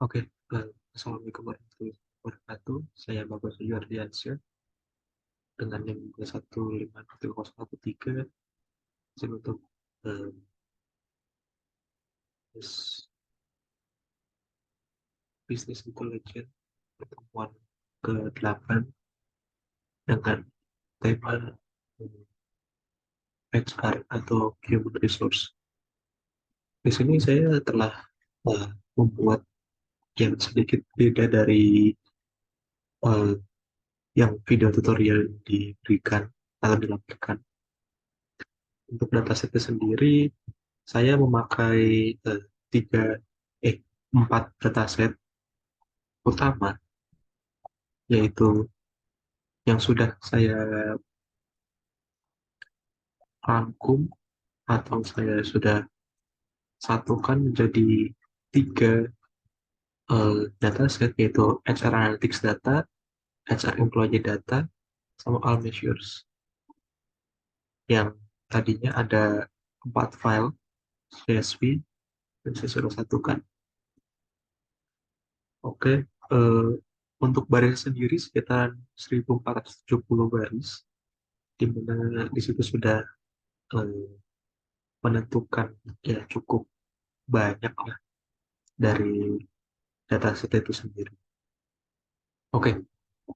Oke, Assalamualaikum warahmatullahi wabarakatuh. Saya Bapak Suju Ardiansyah dengan NIM 2151013 izin untuk eh, bisnis intelijen pertemuan ke-8 dengan tema eh, HR atau Human Resource. Di sini saya telah membuat yang sedikit beda dari eh, yang video tutorial yang diberikan atau dilampirkan. Untuk datasetnya sendiri, saya memakai eh, tiga, eh, 4 dataset utama, yaitu yang sudah saya rangkum atau saya sudah satukan menjadi tiga dataset, yaitu HR Analytics Data, HR Employee Data, sama All Measures. Yang tadinya ada 4 file CSV dan saya sudah satukan. Oke, eh, untuk baris sendiri sekitar 1470 baris, di mana di situ sudah eh, menentukan ya cukup banyak lah dari dataset itu sendiri. Oke,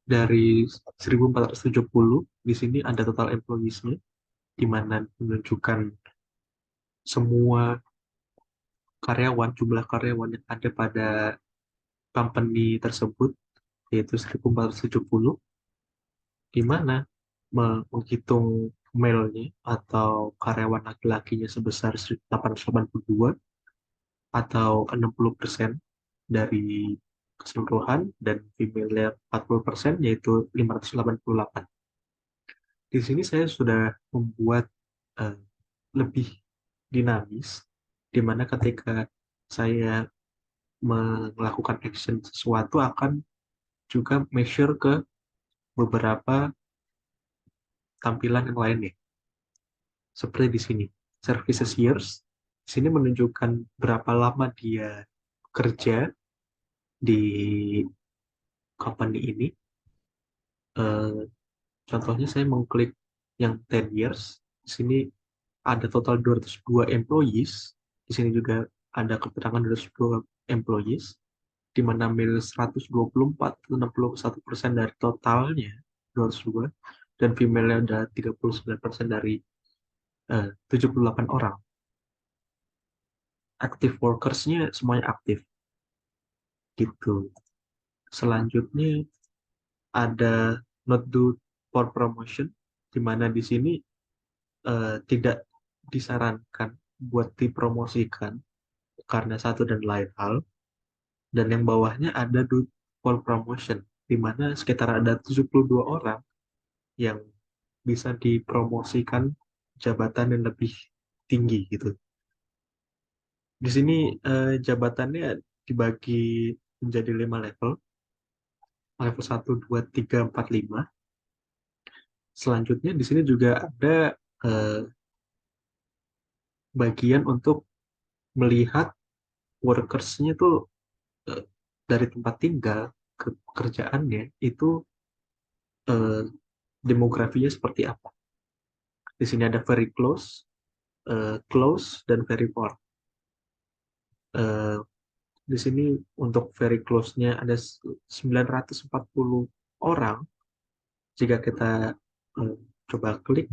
dari 1470 di sini ada total employees-nya, di mana menunjukkan semua karyawan, jumlah karyawan yang ada pada company tersebut, yaitu 1470, di mana menghitung male-nya atau karyawan laki-lakinya sebesar 882 atau 60% dari keseluruhan, dan female-nya 40%, yaitu 588. Di sini saya sudah membuat eh, lebih dinamis, di mana ketika saya melakukan action sesuatu akan juga measure ke beberapa tampilan yang lainnya. Seperti di sini, services years, di sini menunjukkan berapa lama dia kerja di company ini. Eh, Contohnya saya mengklik yang 10 years. Di sini ada total 202 employees. Di sini juga ada keterangan 202 employees, di mana male 124, 61% dari totalnya 202, dan female ada 39% dari 78 orang. Active workers-nya semuanya aktif gitu. Selanjutnya ada not due for promotion, di mana di sini tidak disarankan buat dipromosikan karena satu dan lain hal. Dan yang bawahnya ada due for promotion, di mana sekitar ada 72 orang yang bisa dipromosikan jabatan yang lebih tinggi gitu. Di sini jabatannya dibagi menjadi 5 level. Level 1, 2, 3, 4, 5. Selanjutnya di sini juga ada eh, bagian untuk melihat workers-nya tuh eh, dari tempat tinggal ke pekerjaannya itu eh, demografinya seperti apa. Di sini ada very close, close, dan very far. Eh, di sini untuk very close-nya ada 940 orang. Jika kita eh, coba klik,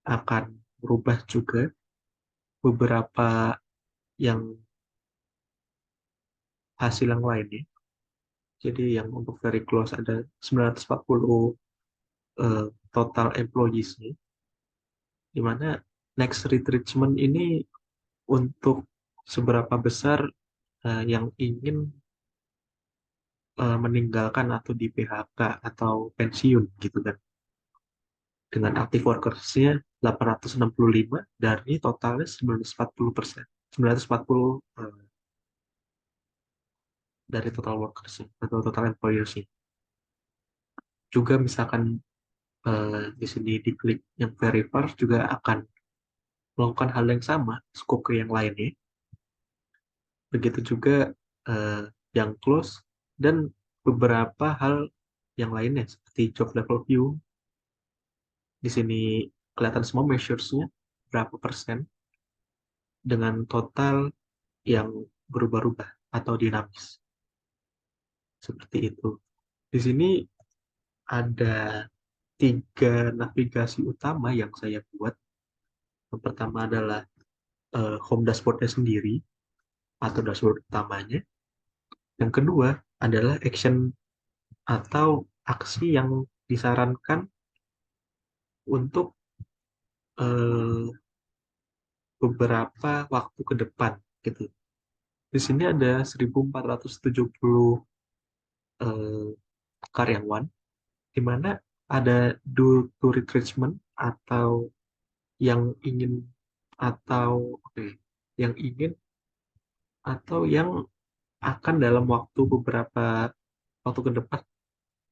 akan berubah juga beberapa yang hasil yang lainnya. Jadi yang untuk very close ada 940 eh, total employees-nya, di mana next retrenchment ini untuk seberapa besar yang ingin meninggalkan atau di PHK atau pensiun gitu kan. Dengan active workers-nya 865 dari totalnya 940%. 940 dari total workers atau total employees-nya. Juga misalkan di sini diklik yang very far, juga akan melakukan hal yang sama, scope ke yang lainnya. Begitu juga yang close, dan beberapa hal yang lainnya seperti job level view. Di sini kelihatan semua measures-nya, berapa persen, dengan total yang berubah-ubah atau dinamis. Seperti itu. Di sini ada 3 navigasi utama yang saya buat. Yang pertama adalah home dashboard-nya sendiri atau dashboard utamanya. Yang kedua adalah action atau aksi yang disarankan untuk eh, beberapa waktu ke depan gitu. Di sini ada 1.470 eh, karyawan, di mana ada do to retrenchment atau yang ingin atau oke, yang ingin atau yang akan dalam beberapa waktu ke depan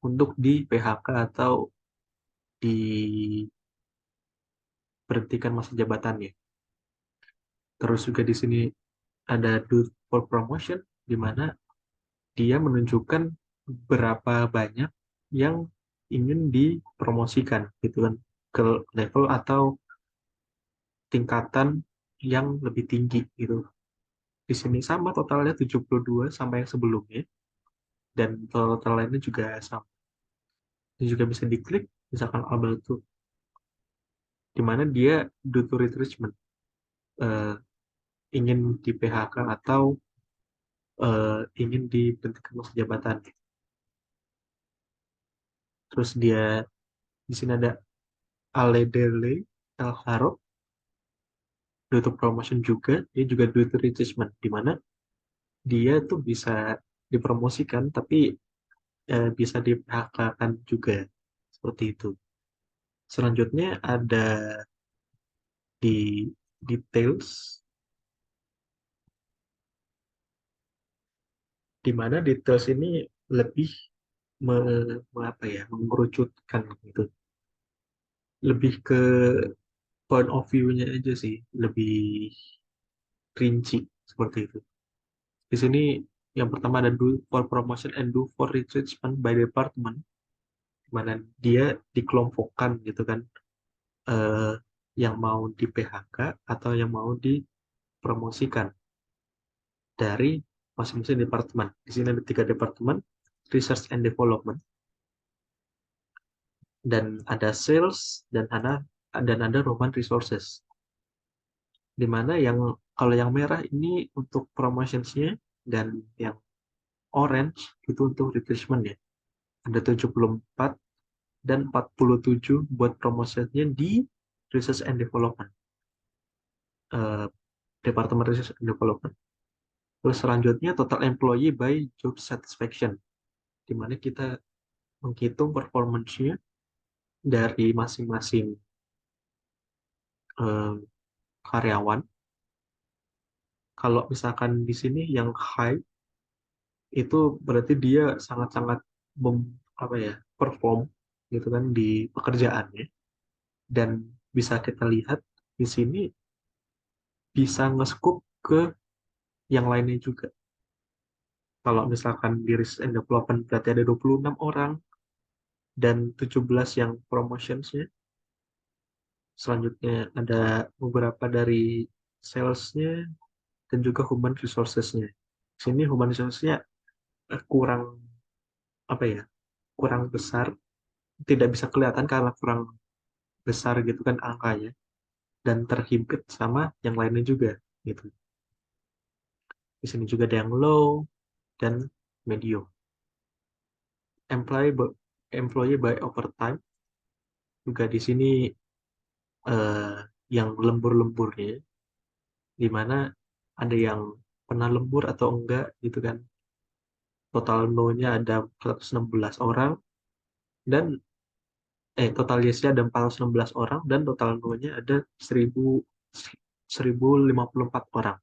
untuk di PHK atau diberhentikan masa jabatannya. Terus juga di sini ada do for promotion, di mana dia menunjukkan berapa banyak yang ingin dipromosikan gitu kan, ke level atau tingkatan yang lebih tinggi gitu. Di sini sama totalnya 72 sama yang sebelumnya, dan total lainnya juga sama. Ini juga bisa diklik misalkan able to, di mana dia do to retrenchment, eh, ingin di PHK atau ingin diberhentikan masa jabatan. Terus dia di sini ada Aledele El Haro, do to promotion juga, dia juga do to retrenchment, di mana dia tuh bisa dipromosikan tapi bisa di PHK kan juga, seperti itu. Selanjutnya ada di details, di mana details ini lebih apa ya, mengerucutkan gitu, lebih ke point of view-nya aja sih, lebih rinci seperti itu. Di sini yang pertama ada do for promotion and do for retrenchment by department, di mana dia dikelompokkan gitu kan, eh, yang mau di PHK atau yang mau dipromosikan dari masing-masing departemen. Di sini ada 3 departemen: research and development, dan ada sales, dan ada human resources. Di mana kalau yang merah ini untuk promotionsnya, dan yang orange itu untuk retrenchment ya. Ada 74 dan 47 buat promotionnya di research and development. eh, Departemen Research and Development. Terus selanjutnya total employee by job satisfaction, di mana kita menghitung performance-nya dari masing-masing eh, karyawan. Kalau misalkan di sini yang high itu berarti dia sangat-sangat apa ya, perform gitu kan di pekerjaannya, dan bisa kita lihat di sini bisa nge-scoop ke yang lainnya juga. Kalau misalkan di research and development berarti ada 26 orang dan 17 yang promotionsnya. Selanjutnya ada beberapa dari salesnya dan juga human resources-nya. Sini human resources-nya kurang apa ya, kurang besar, tidak bisa kelihatan karena kurang besar gitu kan angkanya, dan terhimpit sama yang lainnya juga gitu. Di sini juga ada yang low dan medium. Employee by, employee by overtime juga di sini eh, yang lembur-lemburnya, di mana ada yang pernah lembur atau enggak gitu kan. Total no-nya ada 116 orang, dan total yes-nya ada 416 orang, dan total no-nya ada 1054 orang.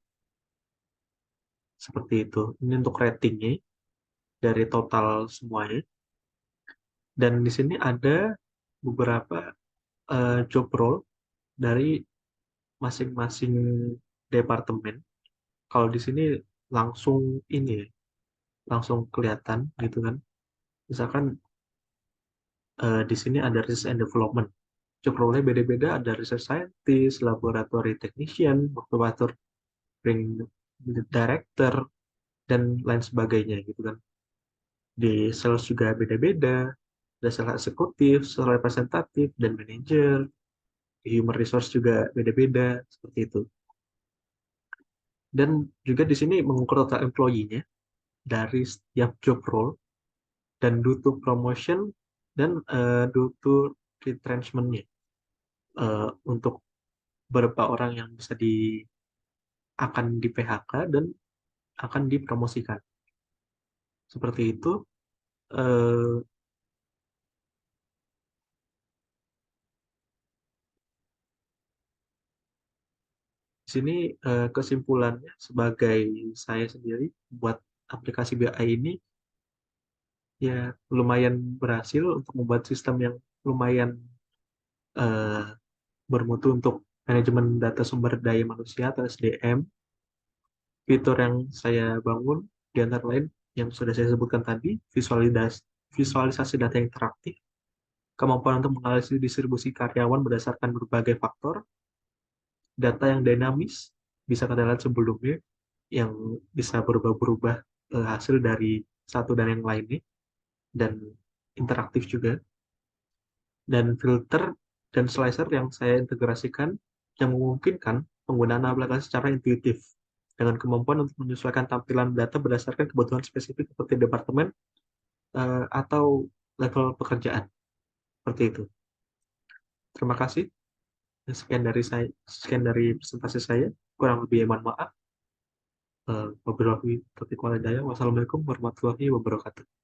Seperti itu. Ini untuk ratingnya dari total semuanya. Dan di sini ada beberapa job role dari masing-masing departemen. Kalau di sini langsung ini ya, langsung kelihatan gitu kan. Misalkan di sini ada research and development. Job role-nya beda-beda, ada research scientist, laboratory technician, laboratory director, dan lain sebagainya gitu kan. Di sales juga beda-beda, ada sales eksekutif, sales representatif, dan manager. Di human resource juga beda-beda, seperti itu. Dan juga di sini mengukur total employee-nya dari setiap job role, dan due to promotion, dan due to retrenchment-nya. Untuk beberapa orang yang bisa akan di PHK dan akan dipromosikan. Seperti itu. Eh, di sini kesimpulannya sebagai saya sendiri buat aplikasi BI ini ya lumayan berhasil untuk membuat sistem yang lumayan eh, bermutu untuk manajemen data sumber daya manusia atau SDM. Fitur yang saya bangun di antara lain yang sudah saya sebutkan tadi, visualisasi data yang interaktif, kemampuan untuk menganalisis distribusi karyawan berdasarkan berbagai faktor, data yang dinamis, bisa kita lihat sebelumnya, yang bisa berubah-berubah hasil dari satu dan yang lainnya, dan interaktif juga, dan filter dan slicer yang saya integrasikan yang memungkinkan penggunaan aplikasi secara intuitif dengan kemampuan untuk menyesuaikan tampilan data berdasarkan kebutuhan spesifik seperti departemen atau level pekerjaan. Seperti itu. Terima kasih. Sekian dari presentasi saya. Kurang lebih mohon maaf. Wabillahi taufiq wal hidayah. Wassalamualaikum warahmatullahi wabarakatuh.